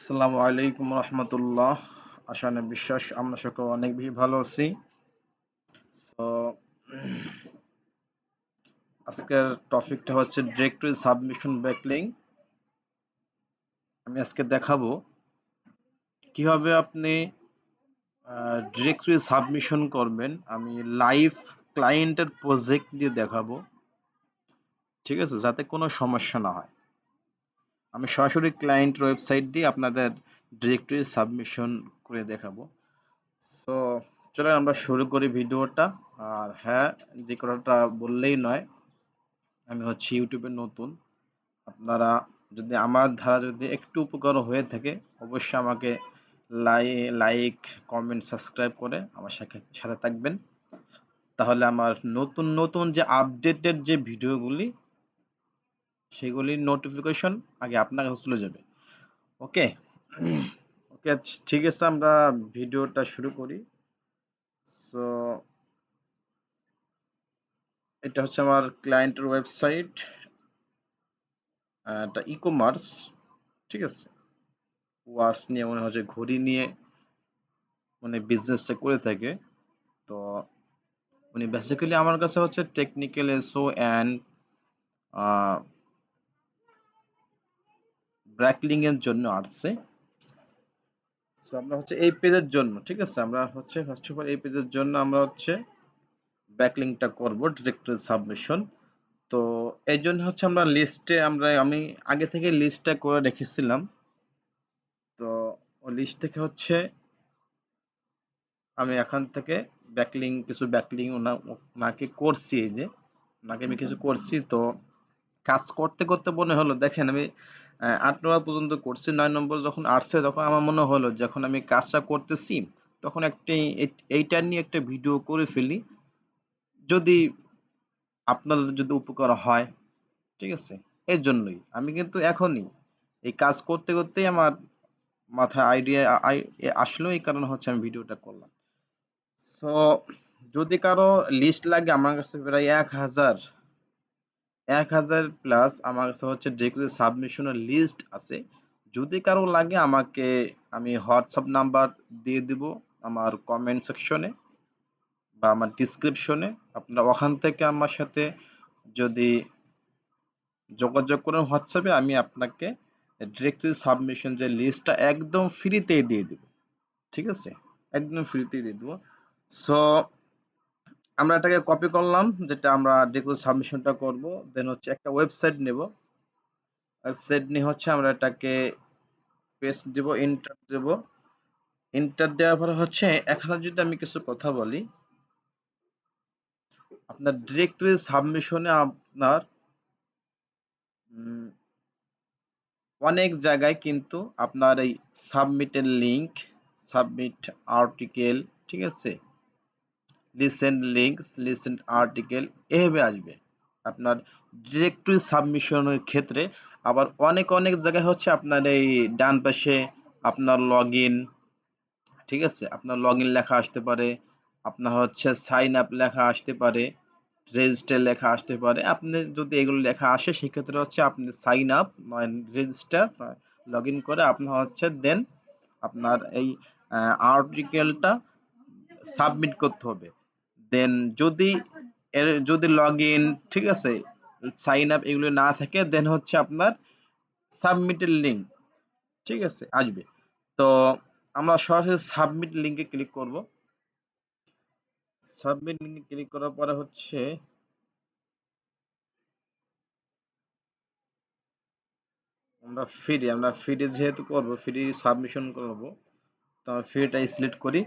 আসসালামু আলাইকুম রহমতুল্লাহ। আশা না বিশ্বাস আমরা সকল অনেক বেশি ভালো আছি। তো আজকের টপিকটা হচ্ছে ডিরেক্টরি সাবমিশন ব্যাকলিং। আমি আজকে দেখাবো কিভাবে আপনি ডিরেক্টরি সাবমিশন করবেন। আমি লাইভ ক্লায়েন্টের প্রজেক্ট দিয়ে দেখাবো, ঠিক আছে, যাতে কোনো সমস্যা না হয়। আমি সরাসরি ক্লায়েন্ট ওয়েবসাইট দিয়ে আপনাদের ডিরেক্টরি সাবমিশন করে দেখাবো। তো চলো আমরা শুরু করি ভিডিওটা। আর হ্যাঁ, যে কথাটা বললেই নয়, আমি হচ্ছে ইউটিউবে নতুন। আপনারা যদি আমার ধারা যদি একটু উপকার হয়ে থাকে, অবশ্যই আমাকে লাইক কমেন্ট সাবস্ক্রাইব করে আমার সাথে সাথে থাকবেন। তাহলে আমার নতুন নতুন যে আপডেটেড যে ভিডিওগুলি, সেগুলির নোটিফিকেশন আগে আপনার কাছে চলে যাবে। ওকে ওকে, ঠিক আছে, আমরা ভিডিওটা শুরু করি। সো এটা হচ্ছে আমার ক্লায়েন্টের ওয়েবসাইট, এটা ই-কমার্স, ঠিক আছে। ওয়াচ নিয়ে মনে হচ্ছে ঘড়ি নিয়ে মানে বিজনেসটা করে থাকে। তো উনি বেসিক্যালি আমার কাছে হচ্ছে টেকনিক্যাল এসও অ্যান্ড ব্র্যাকলিং এর জন্য আসছে। সো আমরা হচ্ছে এই পেজের জন্য, ঠিক আছে, আমরা হচ্ছে ফার্স্ট অফ অল এই পেজের জন্য আমরা হচ্ছে ব্যাকলিংটা করব ডিরেক্টরি সাবমিশন। তো এই জন্য হচ্ছে আমরা লিস্টে আমি আগে থেকে লিস্টটা করে রেখেছিলাম। তো ওই লিস্ট থেকে হচ্ছে আমি এখান থেকে কিছু ব্যাকলিং ওনাকে করছি। এই যে ওনাকে আমি কিছু করছি। তো কাজ করতে করতে মনে হলো, দেখেন আমি 8 নম্বর পর্যন্ত করছি, 9 নম্বর যখন আসছে তখন আমার মনে হলো যখন আমি কাজটা করতেছি তখন এইটা নিয়ে একটা ভিডিও করে ফেলি, যদি আপনাদের যদি উপকার হয়, ঠিক আছে। এর জন্যই আমি কিন্তু এখনই এই কাজ করতে করতেই আমার মাথায় আইডিয়া আসলো, এই কারণে হচ্ছে আমি ভিডিওটা করলাম। সো যদি কারো লিস্ট লাগে, আমার কাছে প্রায় 1000 প্লাস আমার কাছে হচ্ছে ডিগ্রি সাবমিশনের লিস্ট আছে। যদি কারো লাগে আমাকে, আমি হোয়াটসঅ্যাপ নাম্বার দিয়ে দিব আমার কমেন্ট সেকশনে বা আমার ডিসক্রিপশনে। আপনারা ওখান থেকে আমার সাথে যদি যোগাযোগ করেন হোয়াটসঅ্যাপে, আমি আপনাকে ডিরেক্টরি সাবমিশন যে লিস্টটা একদম ফ্রিতেই দিয়ে দিব, ঠিক আছে, একদম ফ্রিতেই দিয়ে দিব। সো আমরা এটাকে কপি করলাম, যেটা আমরা ডিরেক্টরি সাবমিশনটা করব। দেন হচ্ছে একটা ওয়েবসাইট নেব, ওয়েবসাইট নিয়ে হচ্ছে আমরা এটাকে পেস্ট দিব, এন্টার দেব। এন্টার দেওয়ার পরে হচ্ছে এখানে যদি আমি কিছু কথা বলি, আপনার ডিরেক্টরি সাবমিশনে আপনার অনেক জায়গায় কিন্তু আপনার এই সাবমিটের লিঙ্ক, সাবমিট আর্টিকেল, ঠিক আছে, রিসেন্ট লিঙ্কস, রিসেন্ট আর্টিকেল এভাবে আসবে আপনার ডিরেক্টরি সাবমিশনের ক্ষেত্রে। আবার অনেক অনেক জায়গায় হচ্ছে আপনার এই ডান পাশে আপনার লগ ইন, ঠিক আছে, আপনার লগ ইন লেখা আসতে পারে, আপনার হচ্ছে সাইন আপ লেখা আসতে পারে, রেজিস্টার লেখা আসতে পারে। আপনি যদি এগুলো লেখা আসে, সেক্ষেত্রে হচ্ছে আপনি সাইন আপ নয় রেজিস্টার লগ ইন করে আপনার হচ্ছে দেন আপনার এই আর্টিকেলটা সাবমিট করতে হবে। দেন যদি যদি লগ ইন, ঠিক আছে, সাইন আপ এগুলো না থাকে, দেন হচ্ছে আপনার সাবমিটের লিঙ্ক, ঠিক আছে, আসবে। তো আমরা সরাসরি সাবমিট লিঙ্কে ক্লিক করব। সাবমিট লিঙ্কে ক্লিক করার পরে হচ্ছে আমরা ফ্রি যেহেতু করব, ফ্রি সাবমিশন করব, তো ফ্রিটা সিলেক্ট করি।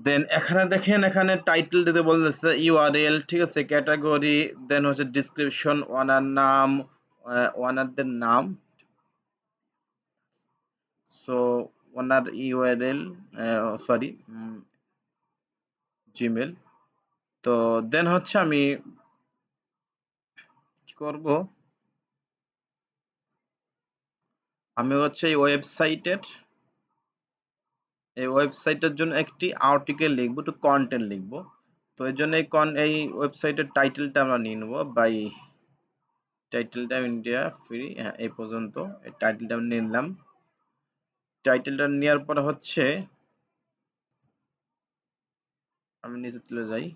দেন এখানে দেখেন, এখানে টাইটেল দিতে বলতেছে ইউআরএল, ঠিক আছে, ক্যাটাগরি, দেন হচ্ছে ডিসক্রিপশন, ওনার নাম, ওনারদের নাম। সো ওনার ইউআরএল, সরি, জিমেল। তো দেন হচ্ছে আমি কি করব, আমি হচ্ছে এই ওয়েবসাইটের জন্য একটি আর্টিকেল লিখবো, একটু কন্টেন্ট লিখবো। তো এর জন্য এই ওয়েবসাইটের টাইটেলটা আমরা নিয়ে নেবো বাই টাইটেলটা ইন্ডিয়া ফ্রি, হ্যাঁ, এই পর্যন্ত এই টাইটেলটা আমি নিয়ে নিলাম। টাইটেলটা নেওয়ার পরে হচ্ছে আমি নিচে চলে যাই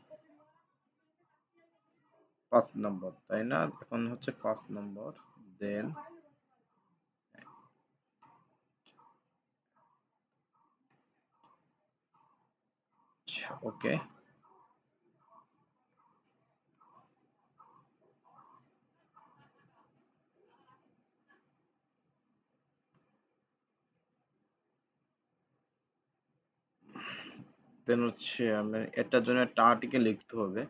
5 নম্বর, তাই না? এখন হচ্ছে 5 নম্বর, দেন ওকে। দেন হচ্ছে আমি এটার জন্য একটা আর্টিকেল লিখতে হবে।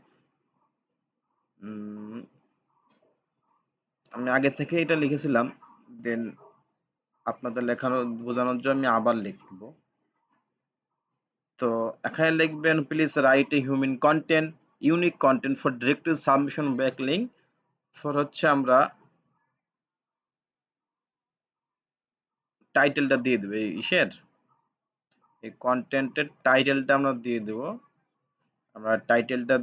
আমি আগে থেকে এটা লিখেছিলাম, দেন আপনাদের লেখানো বোঝানোর জন্য আমি আবার লিখবো। তো এখানে লিখবেন please write a human content unique content for directly submission backlink for হচ্ছে আমরা টাইটেলটা দিয়ে দেবো এই ইসের, এই কন্টেন্টের টাইটেলটা আমরা দিয়ে দেবো। আমরা টাইটেলটা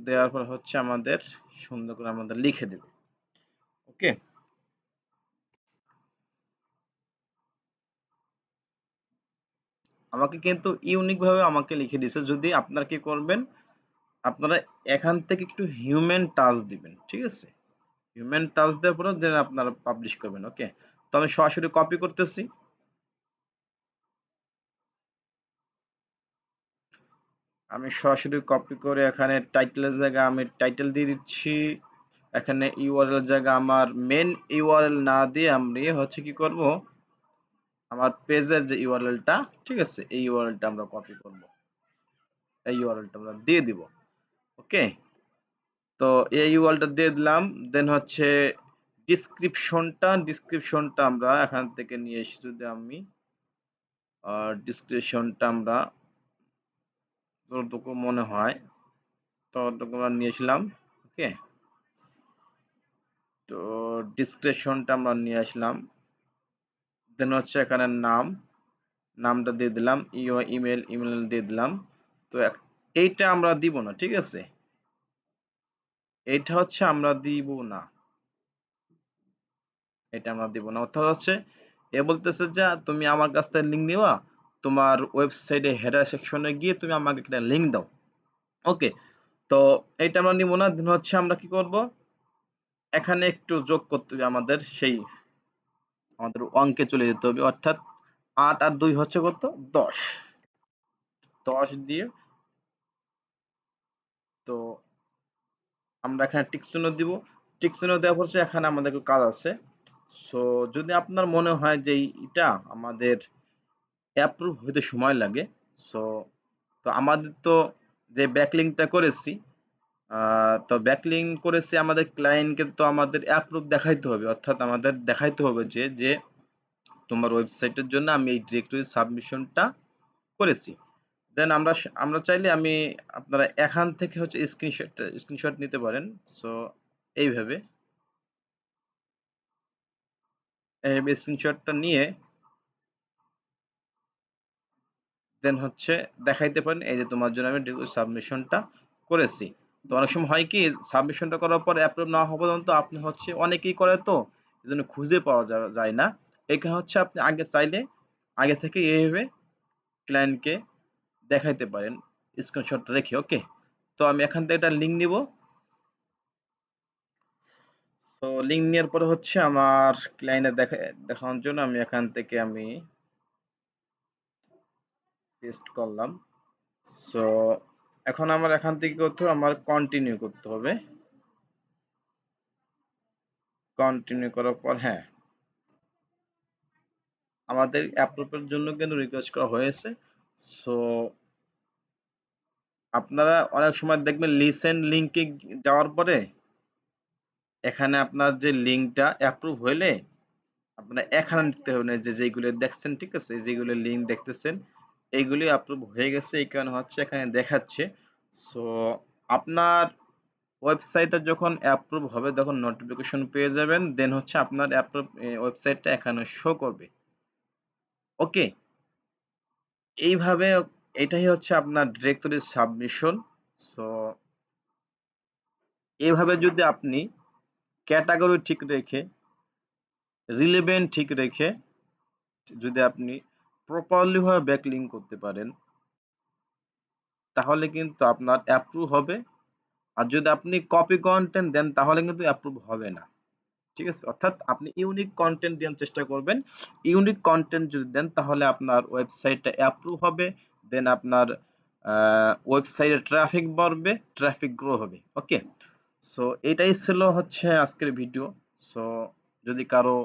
দেওয়ার পর হচ্ছে আমাদের সুন্দর করে আমাদের লিখে দেব। ওকে, আমাকে কিন্তু ইউনিক ভাবে আমাকে লিখে দিয়েছে। যদি আপনারা কি করবেন, আপনারা এখান থেকে একটু হিউম্যান টাচ দিবেন, ঠিক আছে? হিউম্যান টাচ দেওয়ার পরে দেন আপনারা পাবলিশ করবেন। ওকে, তো আমি সরাসরি কপি করতেছি। আমি সরাসরি কপি করে এখানে টাইটেলের জায়গায় আমি টাইটেল দিয়ে দিচ্ছি। এখানে ইউআরএল জায়গা আমার মেন ইউআরএল না দিয়ে আমি হচ্ছে কি করব, আমার পেজের যে ইউআরএলটা, ঠিক আছে, এই ইউআরএলটা আমরা কপি করব, এই ইউআরএলটা আমরা দিয়ে দিব। ওকে, তো এই ইউআরএলটা দিয়ে দিলাম। দেন হচ্ছে ডিসক্রিপশনটা আমরা এখান থেকে নিয়ে এসে যদি আমি ডিসক্রিপশনটা আমরা যতটুকু মনে হয় ততটুকু আমরা নিয়েছিলাম। ওকে, তো ডিসক্রিপশনটা আমরা নিয়ে আসলাম। দেন হচ্ছে এখানে নামটা দিয়ে দিলাম, ইমেল দিয়ে দিলাম। তো এইটা আমরা দিব না, ঠিক আছে? এইটা হচ্ছে আমরা দিব না, এটা আমরা দিব না। অর্থাৎ হচ্ছে এ বলতেছে যে তুমি আমার কাছ থেকে লিঙ্ক নিবা, তোমার ওয়েবসাইটে হেডার সেকশনে গিয়ে তুমি আমাকে একটা লিঙ্ক দাও। ওকে, তো এইটা আমরা নিব না। দেন হচ্ছে আমরা কি করব, এখানে একটু যোগ করতে হবে আমাদের, আমাদের অঙ্কে চলে যেতে হবে। অর্থাৎ ৮ আর ২ হচ্ছে কত, ১০। ১০ দিয়ে তো আমরা এখানে টিক চিহ্ন দিব। টিক চিহ্ন দেওয়ার পর এখানে আমাদের একটু কাজ আছে। সো যদি আপনার মনে হয় যে এটা আমাদের অ্যাপ্রুভ হইতে সময় লাগে, সো তো আমাদের তো যে ব্যাকলিংকটা করেছি, তো ব্যাকলিংক করেছি আমাদের ক্লায়েন্টকে, তো আমাদের অ্যাপ্রুভ দেখাইতে হবে। অর্থাৎ আমাদের দেখাইতে হবে যে তোমার ওয়েবসাইটের জন্য আমি এই ডিরেক্টরি সাবমিশনটা করেছি। দেন আমরা চাইলে আপনারা এখান থেকে হচ্ছে স্ক্রিনশট নিতে পারেন। সো এইভাবে স্ক্রিনশটটা নিয়ে দেন হচ্ছে দেখাইতে পারেন এই যে তোমার জন্য আমি সাবমিশনটা করেছি। তো অনেক সময় হয় কি, সাবমিশনটা করার পর অ্যাপ্রুভ না হওয়া পর্যন্ত আপনি হচ্ছে অনেকেই করে, তো এজন্য খুঁজে পাওয়া যায় না। এখানে হচ্ছে আপনি আগে চাইলে আগে থেকে এইভাবে ক্লায়েন্টকে দেখাইতে পারেন স্ক্রিনশট রেখে। ওকে, তো আমি এখান থেকে একটা লিঙ্ক নিব। তো লিঙ্ক নেওয়ার পরে হচ্ছে আমার ক্লায়েন্টে দেখানোর জন্য আমি এখান থেকে আমি পেস্ট করলাম। সো এখন আমার এখান থেকে করতে হবে, আমার কন্টিনিউ করতে হবে। কন্টিনিউ করার পর হ্যাঁ, আমাদের অ্যাপ্রুভের জন্য কিন্তু রিকোয়েস্ট করা হয়েছে। সো আপনারা অনেক সময় দেখবেন লিসেন লিঙ্কে যাওয়ার পরে এখানে আপনার যে লিঙ্কটা অ্যাপ্রুভ হইলে আপনারা এখানে লিখতে হবে না, যে যেগুলো দেখছেন, ঠিক আছে, যেগুলো লিঙ্ক দেখতেছেন এইগুলি অ্যাপ্রুভ হয়ে গেছে, এই কারণে হচ্ছে এখানে দেখাচ্ছে। সো আপনার ওয়েবসাইটটা যখন অ্যাপ্রুভ হবে তখন নোটিফিকেশন পেয়ে যাবেন। দেন হচ্ছে আপনার অ্যাপ্রুভ ওয়েবসাইটটা এখানে শো করবে। ওকে, এইভাবে এটাই হচ্ছে আপনার ডিরেক্টরি সাবমিশন। সো এইভাবে যদি আপনি ক্যাটাগরি ঠিক রেখে রিলেভেন্ট ঠিক রেখে যদি আপনি প্রপারলি ভাবে ব্যাকলিঙ্ক করতে পারেন, তাহলে কিন্তু আপনার অ্যাপ্রুভ হবে। আর যদি আপনি কপি কনটেন্ট দেন তাহলে কিন্তু অ্যাপ্রুভ হবে না। ঠিক আছে? অর্থাৎ আপনি ইউনিক কনটেন্ট দেওয়ার চেষ্টা করবেন। ইউনিক কনটেন্ট যদি দেন তাহলে আপনার ওয়েবসাইটটা অ্যাপ্রুভ হবে। দেন আপনার ওয়েবসাইটে ট্রাফিক বাড়বে, ট্রাফিক গ্রো হবে। ওকে? সো এটাই ছিল হচ্ছে আজকের ভিডিও। সো যদি কারো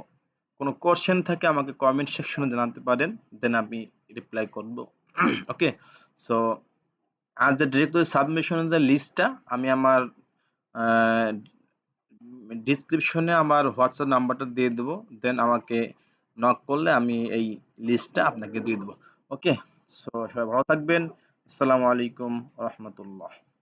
কোনো কোয়েশ্চেন থাকে আমাকে কমেন্ট সেকশনে জানাতে পারেন। দেন আমি রিপ্লাই করব। ওকে? সো আর যে ডিরেক্টরি সাবমিশনের যে লিস্টটা আমি আমার আ ডিসক্রিপশনে আমার হোয়াটসঅ্যাপ নাম্বারটা দিয়ে দেবো। দেন আমাকে নক করলে আমি এই লিস্টটা আপনাকে দিয়ে দেবো। ওকে? সো সবাই ভালো থাকবেন। আসসালামু আলাইকুম ওয়া রাহমাতুল্লাহ।